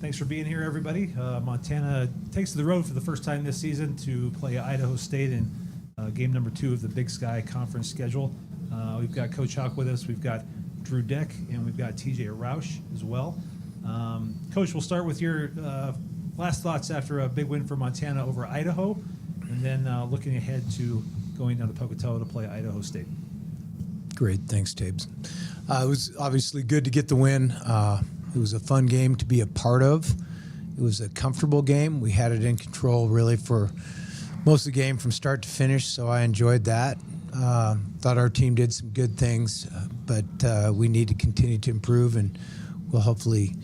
Thanks for being here, everybody. Montana takes to the road for the first time this season to play Idaho State in game number 2 of the Big Sky Conference schedule. We've got Coach Hauck with us. We've got Drew Deck, and we've got TJ Rausch as well. Coach, we'll start with your last thoughts after a big win for Montana over Idaho, and then looking ahead to going down to Pocatello to play Idaho State. Great. Thanks, Tabes. It was obviously good to get the win. It was a fun game to be a part of. It was a comfortable game. We had it in control really for most of the game from start to finish, so I enjoyed that. Thought our team did some good things, but we need to continue to improve, and we'll hopefully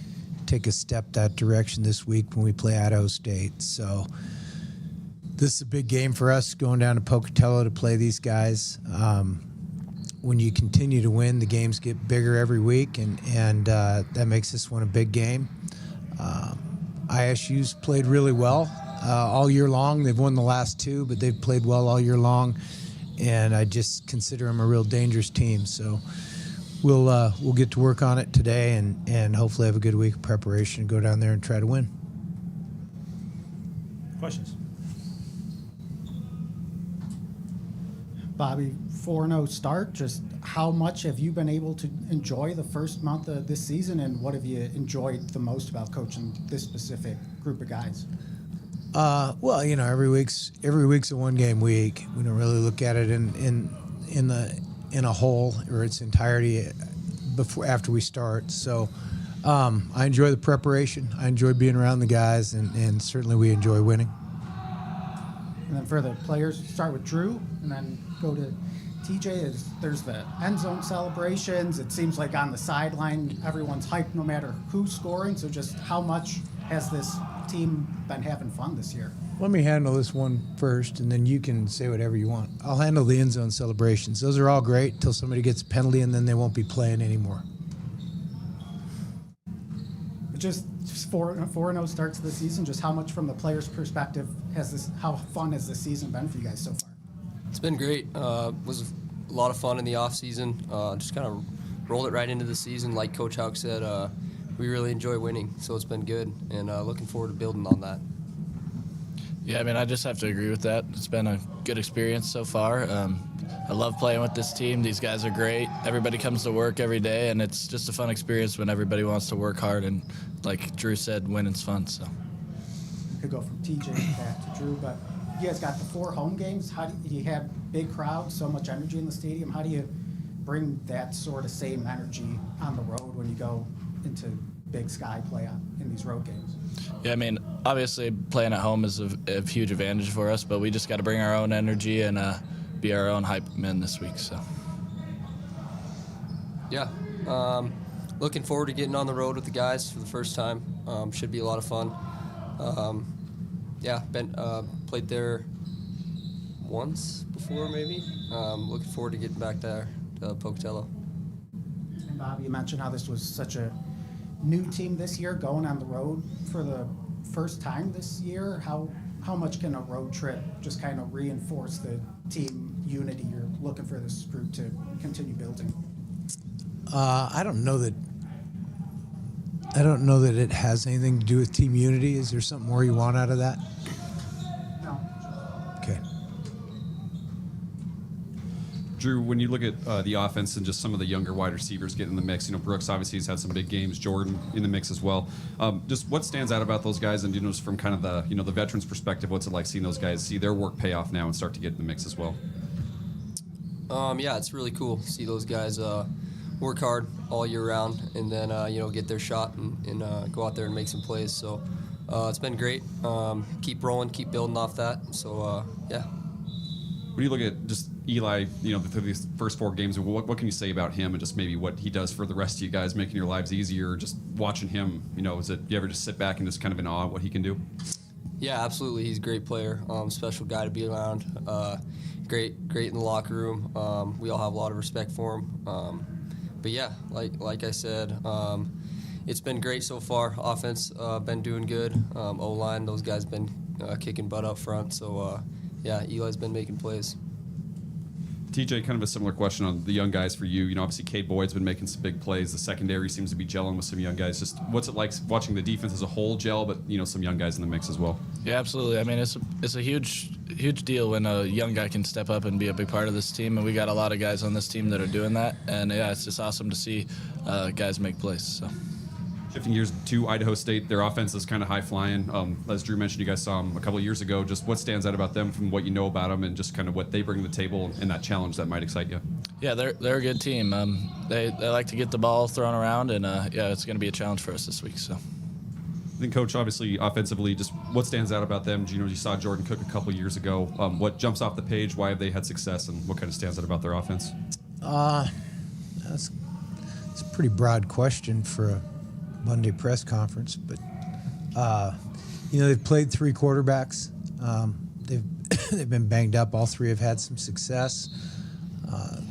take a step that direction this week when we play Idaho State. So this is a big game for us, going down to Pocatello to play these guys. When you continue to win, the games get bigger every week, and that makes this one a big game. ISU's played really well all year long. They've won the last 2, but they've played well all year long, and I just consider them a real dangerous team. So we'll get to work on it today and hopefully have a good week of preparation and go down there and try to win. Questions? Bobby, 4-0 start. Just how much have you been able to enjoy the first month of this season, and what have you enjoyed the most about coaching this specific group of guys? Well, you know, every week's a 1-game week. We don't really look at it in a whole or its entirety after we start. So I enjoy the preparation. I enjoy being around the guys, and certainly we enjoy winning. And then for the players, start with Drew and then go to TJ. There's the end zone celebrations. It seems like on the sideline, everyone's hyped no matter who's scoring. So just how much has this team been having fun this year? Let me handle this one first, and then you can say whatever you want. I'll handle the end zone celebrations. Those are all great until somebody gets a penalty, and then they won't be playing anymore. Just 4-0 starts the season. Just how much from the players' perspective how fun has this season been for you guys so far? It's been great. Was a lot of fun in the off season. Just kind of rolled it right into the season. Like Coach Hauck said, we really enjoy winning, so it's been good, and looking forward to building on that. Yeah, I mean, I just have to agree with that. It's been a good experience so far. I love playing with this team. These guys are great. Everybody comes to work every day, and it's just a fun experience when everybody wants to work hard. And like Drew said, winning's fun. So we could go from TJ back to Drew, but you guys got the 4 home games. How do you have big crowds, so much energy in the stadium? How do you bring that sort of same energy on the road when you go into Big Sky play in these road games? Yeah, I mean, obviously playing at home is a huge advantage for us, but we just got to bring our own energy and be our own hype men this week. So yeah, looking forward to getting on the road with the guys for the first time. Should be a lot of fun. Yeah, played there once before maybe. Looking forward to getting back there to Pocatello. And Bobby, you mentioned how this was such a new team this year, going on the road for the first time this year. How much can a road trip just kind of reinforce the team unity you're looking for this group to continue building? I don't know that it has anything to do with team unity. Is there something more you want out of that? No. Okay. Drew, when you look at the offense and just some of the younger wide receivers getting in the mix, Brooks obviously has had some big games, Jordan in the mix as well. Just what stands out about those guys, and just from kind of the the veterans' perspective, what's it like seeing those guys see their work pay off now and start to get in the mix as well? Yeah, it's really cool to see those guys work hard all year round, and then get their shot and go out there and make some plays. So it's been great. Keep rolling, keep building off that. So yeah. When you look at just Eli, through these first 4 games, what can you say about him and just maybe what he does for the rest of you guys, making your lives easier? Just watching him, do you ever just sit back and just kind of in awe of what he can do? Yeah, absolutely. He's a great player, special guy to be around. Great in the locker room. We all have a lot of respect for him. But yeah, like I said, it's been great so far. Offense been doing good. O-line, those guys been kicking butt up front. So yeah, Eli's been making plays. TJ, kind of a similar question on the young guys for you. You know, obviously Cade Boyd's been making some big plays. The secondary seems to be gelling with some young guys. Just what's it like watching the defense as a whole gel, but some young guys in the mix as well? Yeah, absolutely. I mean, it's a huge deal when a young guy can step up and be a big part of this team, and we got a lot of guys on this team that are doing that. And yeah, it's just awesome to see guys make plays. So. Shifting gears to Idaho State, their offense is kind of high flying. As Drew mentioned, you guys saw them a couple of years ago. Just what stands out about them from what you know about them, and just kind of what they bring to the table and that challenge that might excite you? Yeah, they're a good team. They like to get the ball thrown around, and yeah, it's going to be a challenge for us this week. So. Then, Coach, obviously offensively, just what stands out about them? You saw Jordan Cook a couple of years ago. What jumps off the page? Why have they had success, and what kind of stands out about their offense? That's a pretty broad question for a Monday press conference, but they've played 3 quarterbacks. They've been banged up. All 3 have had some success.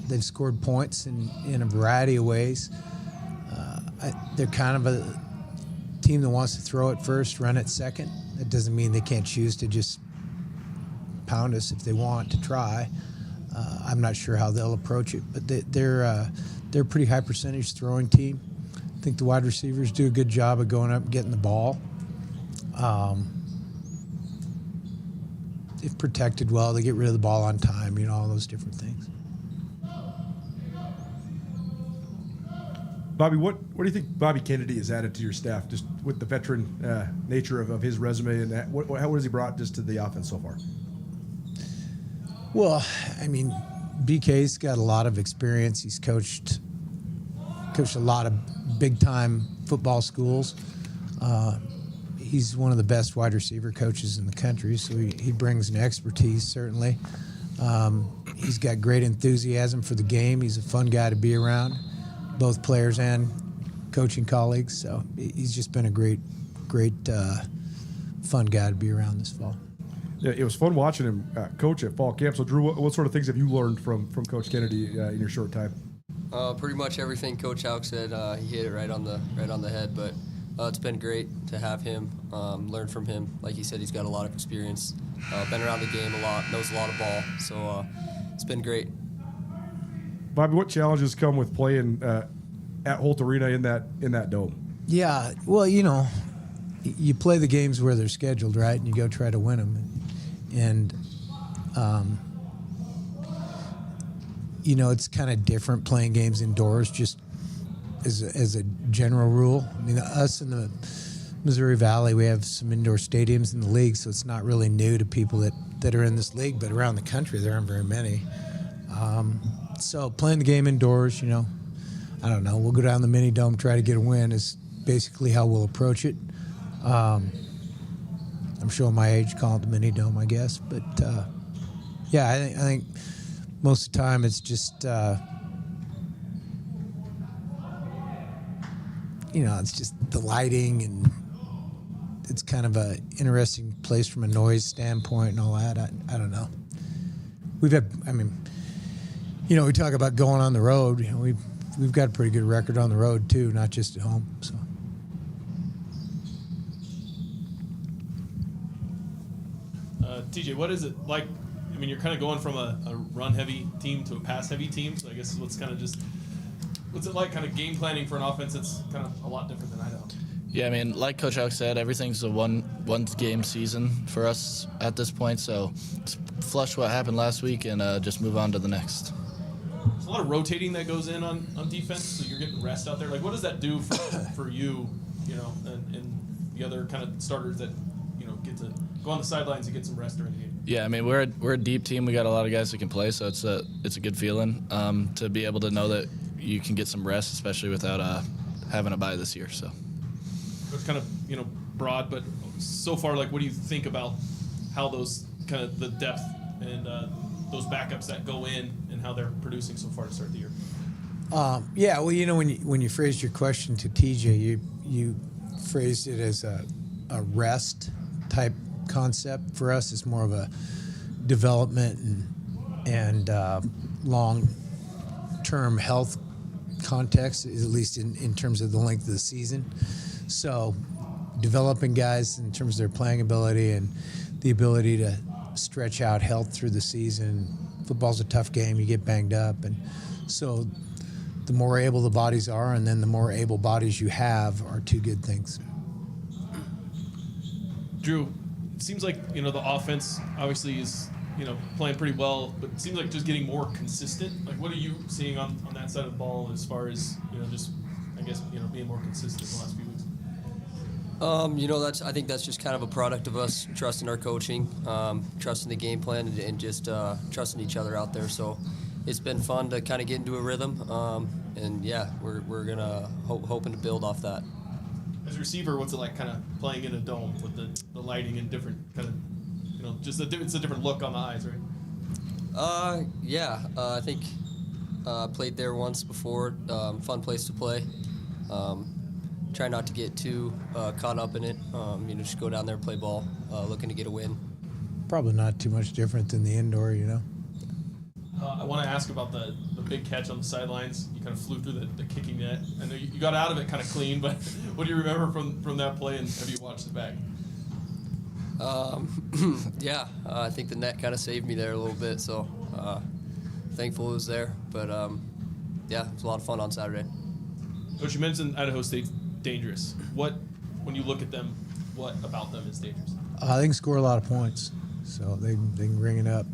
They've scored points in a variety of ways. They're kind of a team that wants to throw it first, run it second. That doesn't mean they can't choose to just pound us if they want to try. I'm not sure how they'll approach it, but they're a pretty high percentage throwing team. I think the wide receivers do a good job of going up and getting the ball. They've protected well. They get rid of the ball on time, all those different things. Bobby, what do you think Bobby Kennedy has added to your staff, just with the veteran nature of his resume, and what has he brought just to the offense so far? Well, I mean, BK's got a lot of experience. He's coached a lot of big-time football schools. He's one of the best wide receiver coaches in the country, so he brings an expertise, certainly. He's got great enthusiasm for the game. He's a fun guy to be around, both players and coaching colleagues. So he's just been a great, fun guy to be around this fall. Yeah, it was fun watching him coach at fall camp. So, Drew, what sort of things have you learned from Coach Kennedy in your short time? Pretty much everything Coach Hauck said. He hit it right on the head. But it's been great to have him, learn from him. Like he said, he's got a lot of experience, been around the game a lot, knows a lot of ball. So it's been great. Bobby, what challenges come with playing at Holt Arena in that dome? Yeah, well, you play the games where they're scheduled, right? And you go try to win them. And it's kind of different playing games indoors, just as a general rule. I mean, us in the Missouri Valley, we have some indoor stadiums in the league, so it's not really new to people that are in this league, but around the country, there aren't very many. So playing the game indoors, I don't know, we'll go down the mini dome, try to get a win is basically how we'll approach it. I'm showing my age calling it the mini dome, I guess. But, yeah, I think most of the time it's just, it's just the lighting, and it's kind of a interesting place from a noise standpoint and all that. I don't know. We talk about going on the road. We've got a pretty good record on the road too, not just at home. So. TJ, what is it like? I mean, you're kind of going from a run-heavy team to a pass-heavy team. So I guess what's it like kind of game planning for an offense that's kind of a lot different than Idaho? Yeah, I mean, like Coach Hauck said, everything's a one-game season for us at this point. So let's flush what happened last week and just move on to the next. There's a lot of rotating that goes in on defense, so you're getting rest out there. Like, what does that do for you, and the other kind of starters that, get to go on the sidelines and get some rest during the game? Yeah, I mean, we're a deep team. We got a lot of guys that can play, so it's a good feeling to be able to know that you can get some rest, especially without having a bye this year. So it's kind of broad, but so far, like, what do you think about how those kind of the depth and those backups that go in and how they're producing so far to start the year? Yeah, well, when you phrased your question to TJ, you phrased it as a rest type concept. For us, it's more of a development and long-term health context, at least in terms of the length of the season. So developing guys in terms of their playing ability and the ability to stretch out health through the season, Football's a tough game. You get banged up. And so the more able the bodies are and then the more able bodies you have are two good things. Drew, it seems like, you know, the offense obviously is, you know, playing pretty well, but it seems like just getting more consistent. Like, what are you seeing on that side of the ball as far as, you know, just, I guess, you know, being more consistent in the last few weeks? You know, I think that's just kind of a product of us trusting our coaching, trusting the game plan, and just trusting each other out there. So it's been fun to kind of get into a rhythm, and yeah, we're gonna hoping to build off that. As a receiver, what's it like kind of playing in a dome with the lighting and different kind of, you know, just it's a different look on the eyes, right? Yeah, I think played there once before. Fun place to play. Try not to get too caught up in it. You know, just go down there, play ball, looking to get a win. Probably not too much different than the indoor, you know. I want to ask about the big catch on the sidelines. You kind of flew through the kicking net. I know you got out of it kind of clean, but what do you remember from that play, and have you watched it back? Yeah, I think the net kind of saved me there a little bit, so thankful it was there. But yeah, it was a lot of fun on Saturday. Coach, you mentioned Idaho State's dangerous. When you look at them, what about them is dangerous? They can score a lot of points, so they can ring it up.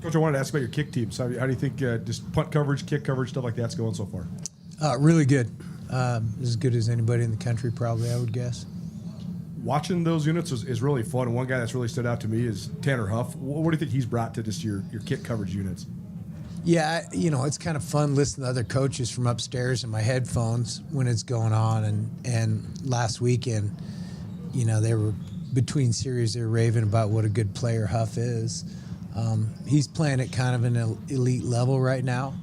Coach, I wanted to ask about your kick teams. How do you think just punt coverage, kick coverage, stuff like that's going so far? Really good. As good as anybody in the country, probably, I would guess. Watching those units is really fun. And one guy that's really stood out to me is Tanner Huff. What do you think he's brought to just your kick coverage units? Yeah, you know, it's kind of fun listening to other coaches from upstairs in my headphones when it's going on. And last weekend, you know, they were between series, they were raving about what a good player Huff is. He's playing at kind of an elite level right now.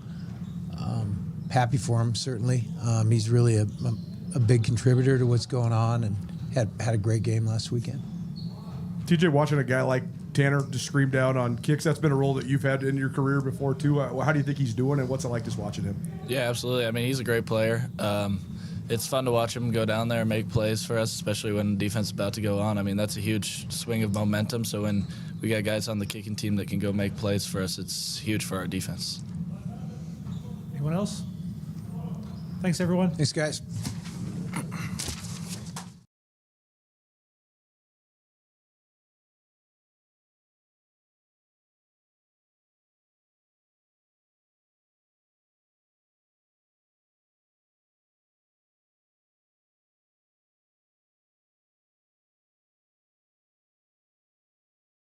Happy for him, certainly. He's really a big contributor to what's going on and had a great game last weekend. TJ, watching a guy like Tanner just screamed out on kicks, that's been a role that you've had in your career before too. How do you think he's doing, and what's it like just watching him? Yeah, absolutely. I mean, he's a great player. It's fun to watch him go down there and make plays for us, especially when defense is about to go on. I mean, that's a huge swing of momentum. So when we got guys on the kicking team that can go make plays for us, it's huge for our defense. Anyone else? Thanks, everyone. Thanks, guys.